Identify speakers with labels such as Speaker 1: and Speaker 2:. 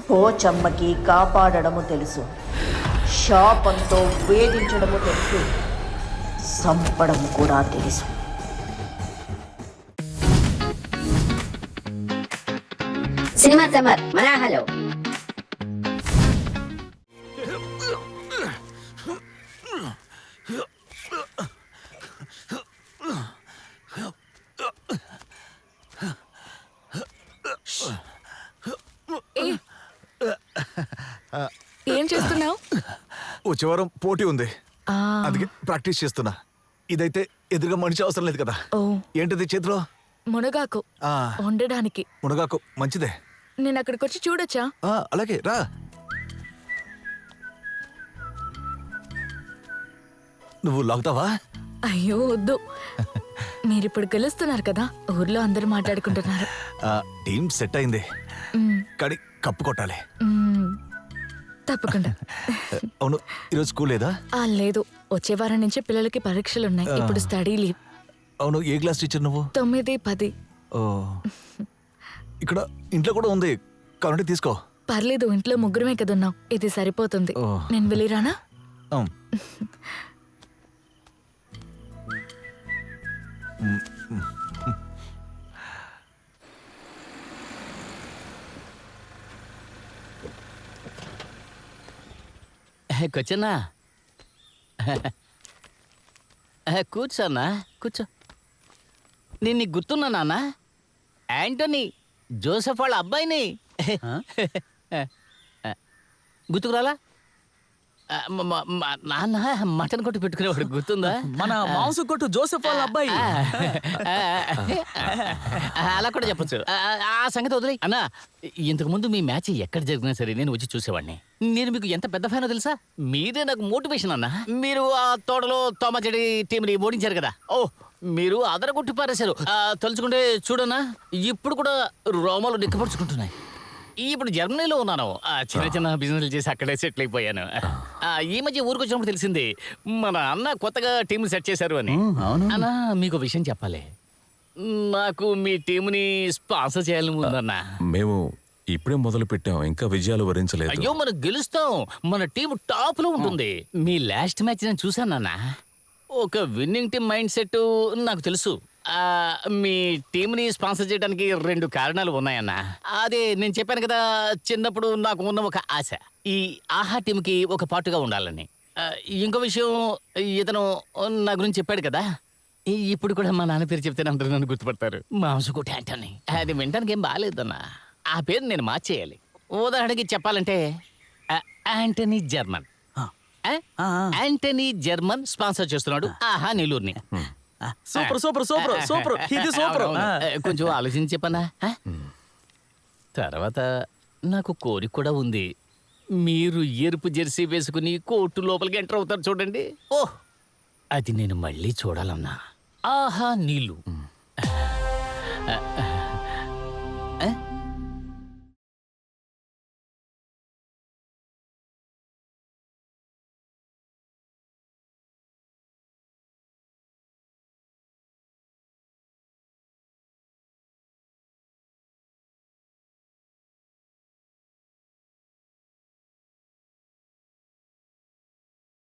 Speaker 1: పోచమ్మకి కాపాడడము తెలుసు, శాపంతో వేధించడము తెలుసు, సంపడం కూడా తెలుసు.
Speaker 2: సినిమా సమ్మర్ మనాహలో
Speaker 3: ఏం చేస్తున్నావు?
Speaker 4: వచ్చే వారం పోటీ ఉంది, అందుకే ప్రాక్టీస్ చేస్తున్నా. ఇదైతే ఎదురుగా మనిషి అవసరం లేదు కదా. ఏంటిది చేతిలో?
Speaker 3: మునగాకు వండడానికి.
Speaker 4: మునగాకు మంచిదే.
Speaker 3: నేను అక్కడికి వచ్చి చూడొచ్చా?
Speaker 4: అలాగే రా. నువ్వు లాగుతావా?
Speaker 3: అయ్యో వద్దు. మీరిప్పుడు గెలుస్తున్నారు కదా, ఊర్లో అందరూ మాట్లాడుకుంటున్నారు.
Speaker 4: టీం సెట్ అయింది, కానీ కప్పు కొట్టాలి.
Speaker 3: తప్పకుండా.
Speaker 4: అవును, ఈరోజు స్కూల్ లేదా?
Speaker 3: లేదు, వచ్చే వారం నుంచి పిల్లలకి పరీక్షలున్నాయి. ఇప్పుడు స్టడీ లీవ్.
Speaker 4: అవును, ఏ క్లాస్ టీచర్ నువ్వు?
Speaker 3: 9, 10.
Speaker 4: ఇక్కడ ఇంట్లో కూడా ఉంది, కాబట్టి తీసుకో.
Speaker 3: పర్లేదు, ఇంట్లో ముగ్గురమే కదున్నాం, ఇది సరిపోతుంది. నేను వెళ్ళిరానా?
Speaker 5: కూర్చోన్నా, కూర్చోన్నా, కూర్చో. నేను నీకు గుర్తున్నా నాన్న, యాంటోనీ జోసెఫ్ వాళ్ళ అబ్బాయిని. గుర్తుకురాలా? నాన్న మటన్ కొట్టు పెట్టుకునేవాడు, గుర్తుందా?
Speaker 6: మన మాంసం కొట్టు జోసెఫ్ వాళ్ళ అబ్బాయి.
Speaker 5: అలా కూడా చెప్పొచ్చు. ఆ సంగతి వదిలే అన్నా. ఇంతకు ముందు మీ మ్యాచ్ ఎక్కడ జరిగినా సరే నేను వచ్చి చూసేవాడిని. నేను మీకు ఎంత పెద్ద ఫ్యానో తెలుసా? మీరే నాకు మోటివేషన్ అన్నా. మీరు ఆ తోటలో తోమచెడి టీంని ఓడించారు కదా, మీరు అదరగొట్టి పారేశారు. తలుచుకుంటే చూడన్నా, ఇప్పుడు కూడా రోమాలు నిక్కపరుచుకుంటున్నాయి. ఇప్పుడు జర్మనీలో ఉన్నాను, చిన్న చిన్న బిజినెస్లు చేసి అక్కడే సెటిల్ అయిపోయాను. ఈ మధ్య ఊరికి వచ్చినప్పుడు తెలిసింది మన అన్న కొత్తగా టీం సెట్ చేశారు అని. అన్నా, మీకు విషయం చెప్పాలి, నాకు మీ టీంని స్పాన్సర్ చేయాలని ఉందన్నా.
Speaker 7: మేము ఇప్పుడే మొదలు పెట్టాం, ఇంకా విజయాలు వరించలేదు.
Speaker 5: అయ్యో, మనం గెలుస్తాం, మన టీం టాప్ లో ఉంటుంది. మీ లాస్ట్ మ్యాచ్ నేను చూసానన్నా, ఒక విన్నింగ్ టీం మైండ్ సెట్ నాకు తెలుసు. మీ టీంని స్పాన్సర్ చేయడానికి 2 కారణాలు ఉన్నాయన్నా. అదే నేను చెప్పాను కదా, చిన్నప్పుడు నాకు ఉన్న ఒక ఆశ, ఈ ఆహా టీంకి ఒక పాటుగా ఉండాలని. ఇంకో విషయం, ఇతను నా గురించి చెప్పాడు కదా, ఇప్పుడు కూడా మా నాన్న పేరు చెప్తే అందరూ నన్ను గుర్తుపడతారు, మాంసకోటి యాంటనీ. అది వినడానికి ఏం బాగాలేదన్నా, ఆ పేరు నేను మార్చేయాలి. ఉదాహరణకి చెప్పాలంటే Antony German. Antony German sponsor చేస్తున్నాడు ఆహా నెల్లూరుని.
Speaker 6: సూపర్ సూపర్ సూపర్ సూపర్, ఇది సూపర్.
Speaker 5: కొంచెం ఆలోచించి చెప్పనా. తర్వాత నాకు కోరిక కూడా ఉంది, మీరు ఎరుపు జెర్సీ వేసుకుని కోర్టు లోపలికి ఎంటర్ అవుతారు చూడండి, అది నేను మళ్ళీ చూడాలన్నా. ఆహా నీళ్ళు.